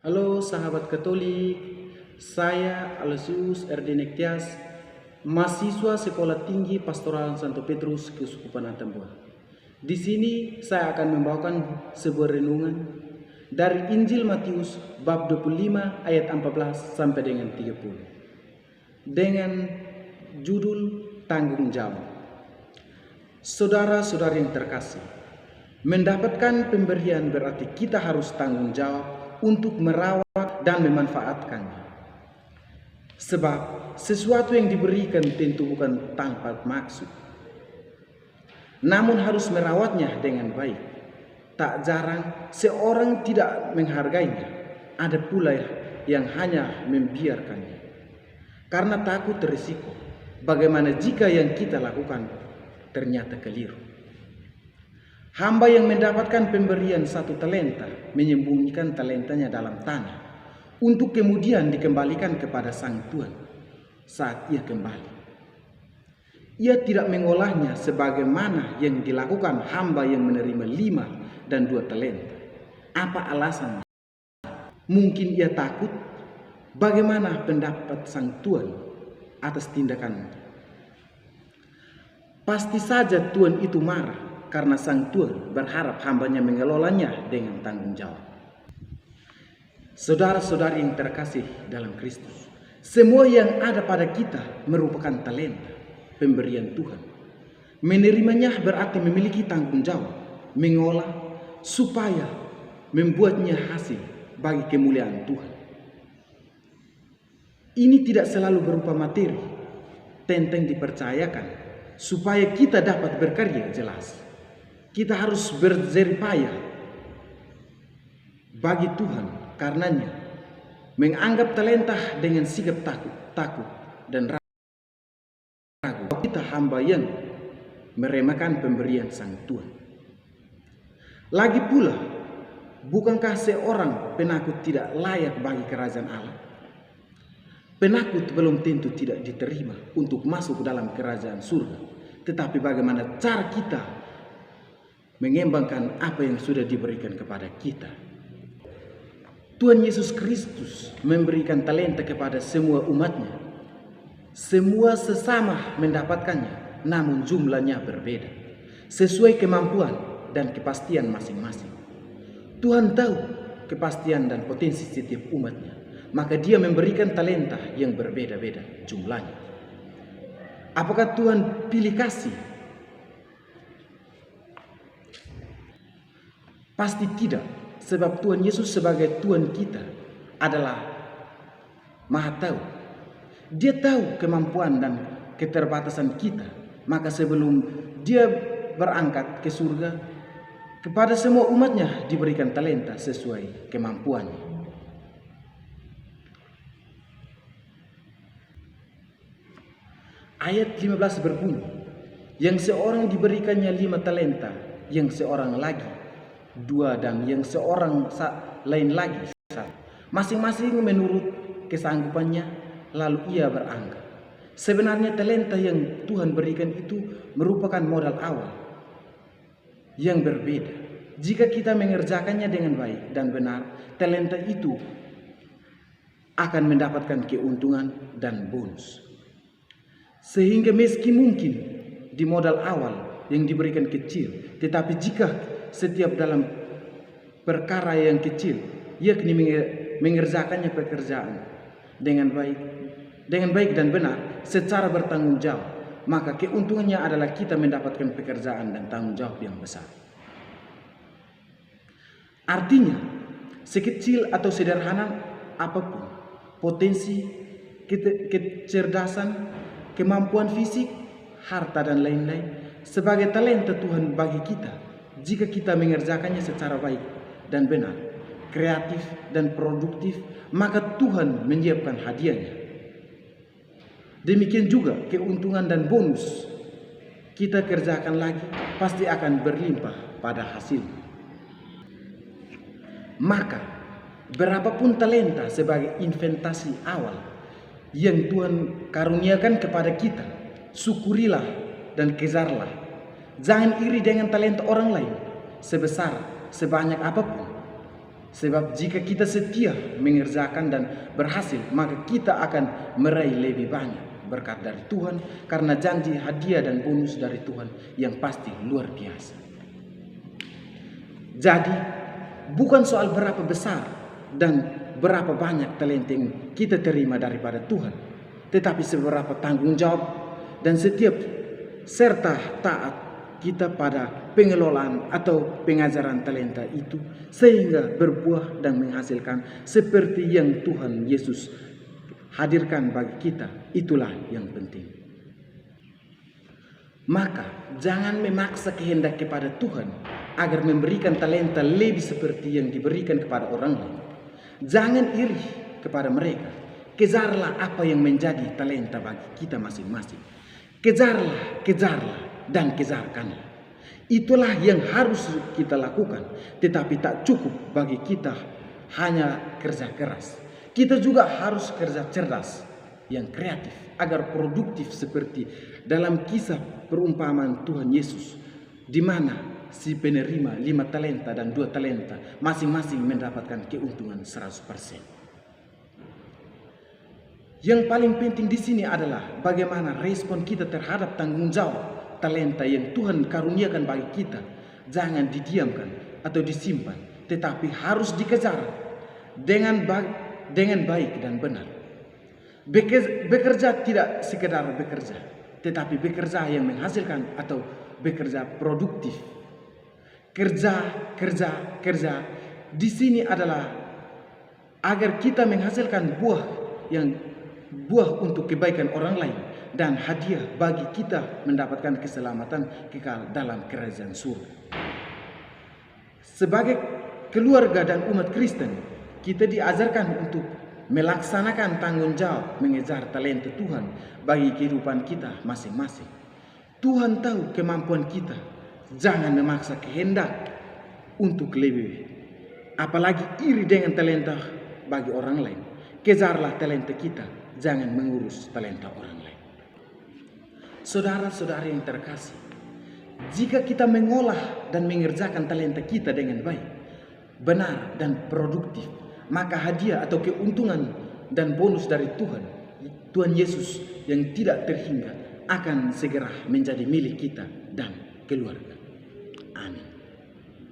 Halo sahabat Katolik, saya Aloysius Erdenektias, mahasiswa Sekolah Tinggi Pastoral Santo Petrus Keuskupan Atambua. Di sini saya akan membawakan sebuah renungan dari Injil Matius bab 25 ayat 14 sampai dengan 30 dengan judul Tanggung Jawab. Saudara-saudari yang terkasih, mendapatkan pemberian berarti kita harus tanggung jawab untuk merawat dan memanfaatkannya. Sebab sesuatu yang diberikan tentu bukan tanpa maksud, namun harus merawatnya dengan baik. Tak jarang seorang tidak menghargainya, ada pula yang hanya membiarkannya karena takut risiko. Bagaimana jika yang kita lakukan ternyata keliru? Hamba yang mendapatkan pemberian 1 talenta menyembunyikan talentanya dalam tanah untuk kemudian dikembalikan kepada sang Tuhan saat ia kembali. Ia tidak mengolahnya sebagaimana yang dilakukan hamba yang menerima 5 dan 2 talenta. Apa alasannya? Mungkin ia takut bagaimana pendapat sang Tuhan atas tindakannya. Pasti saja Tuhan itu marah karena sang Tuhan berharap hambanya mengelolanya dengan tanggung jawab. Saudara-saudari yang terkasih dalam Kristus, semua yang ada pada kita merupakan talenta, pemberian Tuhan. Menerimanya berarti memiliki tanggung jawab, mengolah supaya membuatnya hasil bagi kemuliaan Tuhan. Ini tidak selalu berupa materi, tentang dipercayakan supaya kita dapat berkarya jelas. Kita harus berjerih payah bagi Tuhan, karenanya menganggap talenta dengan sikap takut dan ragu. Kita hamba yang meremehkan pemberian sang Tuhan. Lagi pula, bukankah seorang penakut tidak layak bagi kerajaan Allah? Penakut belum tentu tidak diterima untuk masuk dalam kerajaan surga, tetapi bagaimana cara kita mengembangkan apa yang sudah diberikan kepada kita. Tuhan Yesus Kristus memberikan talenta kepada semua umatnya. Semua sesama mendapatkannya, namun jumlahnya berbeda, sesuai kemampuan dan kepastian masing-masing. Tuhan tahu kepastian dan potensi setiap umatnya, maka Dia memberikan talenta yang berbeda-beda jumlahnya. Apakah Tuhan pilih kasih? Pasti tidak, sebab Tuhan Yesus sebagai Tuhan kita adalah Maha Tahu. Dia tahu kemampuan dan keterbatasan kita, maka sebelum Dia berangkat ke surga, kepada semua umatnya diberikan talenta sesuai kemampuannya. Ayat 15 berbunyi, yang seorang diberikannya 5 talenta, yang seorang lagi 2, dan yang seorang lain lagi 1. Masing-masing menurut kesanggupannya, lalu ia berangkat. Sebenarnya talenta yang Tuhan berikan itu merupakan modal awal yang berbeda. Jika kita mengerjakannya dengan baik dan benar, talenta itu akan mendapatkan keuntungan dan bonus. Sehingga meski mungkin di modal awal yang diberikan kecil, tetapi jika setiap dalam perkara yang kecil, yakni mengerjakannya pekerjaan dengan baik dan benar secara bertanggung jawab, maka keuntungannya adalah kita mendapatkan pekerjaan dan tanggung jawab yang besar. Artinya, sekecil atau sederhana apapun potensi, kecerdasan, kemampuan fisik, harta dan lain-lain sebagai talenta Tuhan bagi kita, jika kita mengerjakannya secara baik dan benar, kreatif dan produktif, maka Tuhan menyiapkan hadiahnya. Demikian juga keuntungan dan bonus kita kerjakan lagi pasti akan berlimpah pada hasilnya. Maka berapapun talenta sebagai investasi awal yang Tuhan karuniakan kepada kita, syukurilah dan kejarlah. Jangan iri dengan talenta orang lain, sebanyak apapun. Sebab jika kita setia mengerjakan dan berhasil, maka kita akan meraih lebih banyak berkat dari Tuhan, karena janji, hadiah, dan bonus dari Tuhan yang pasti luar biasa. Jadi, bukan soal berapa besar dan berapa banyak talenta yang kita terima daripada Tuhan, tetapi seberapa tanggung jawab dan setiap serta taat kita pada pengelolaan atau pengajaran talenta itu, sehingga berbuah dan menghasilkan seperti yang Tuhan Yesus hadirkan bagi kita. Itulah yang penting. Maka jangan memaksa kehendak kepada Tuhan agar memberikan talenta lebih seperti yang diberikan kepada orang lain. Jangan iri kepada mereka. Kejarlah apa yang menjadi talenta bagi kita masing-masing. Kejarlah dan kejarkanlah. Itulah yang harus kita lakukan. Tetapi tak cukup bagi kita hanya kerja keras. Kita juga harus kerja cerdas, yang kreatif, agar produktif seperti dalam kisah perumpamaan Tuhan Yesus, di mana si penerima 5 talenta dan 2 talenta masing-masing mendapatkan keuntungan 100%. Yang paling penting di sini adalah bagaimana respon kita terhadap tanggung jawab talenta yang Tuhan karuniakan bagi kita. Jangan didiamkan atau disimpan, tetapi harus dikejar dengan baik dan benar. Bekerja tidak sekedar bekerja, tetapi bekerja yang menghasilkan atau bekerja produktif. Kerja di sini adalah agar kita menghasilkan buah untuk kebaikan orang lain dan hadiah bagi kita mendapatkan keselamatan kekal dalam kerajaan surga. Sebagai keluarga dan umat Kristen, kita diajarkan untuk melaksanakan tanggung jawab mengejar talenta Tuhan bagi kehidupan kita masing-masing. Tuhan tahu kemampuan kita. Jangan memaksa kehendak untuk lebih, apalagi iri dengan talenta bagi orang lain. Kejarlah talenta kita, jangan mengurus talenta orang lain. Saudara-saudari yang terkasih, jika kita mengolah dan mengerjakan talenta kita dengan baik, benar dan produktif, maka hadiah atau keuntungan dan bonus dari Tuhan Yesus yang tidak terhingga akan segera menjadi milik kita dan keluarga. Amin.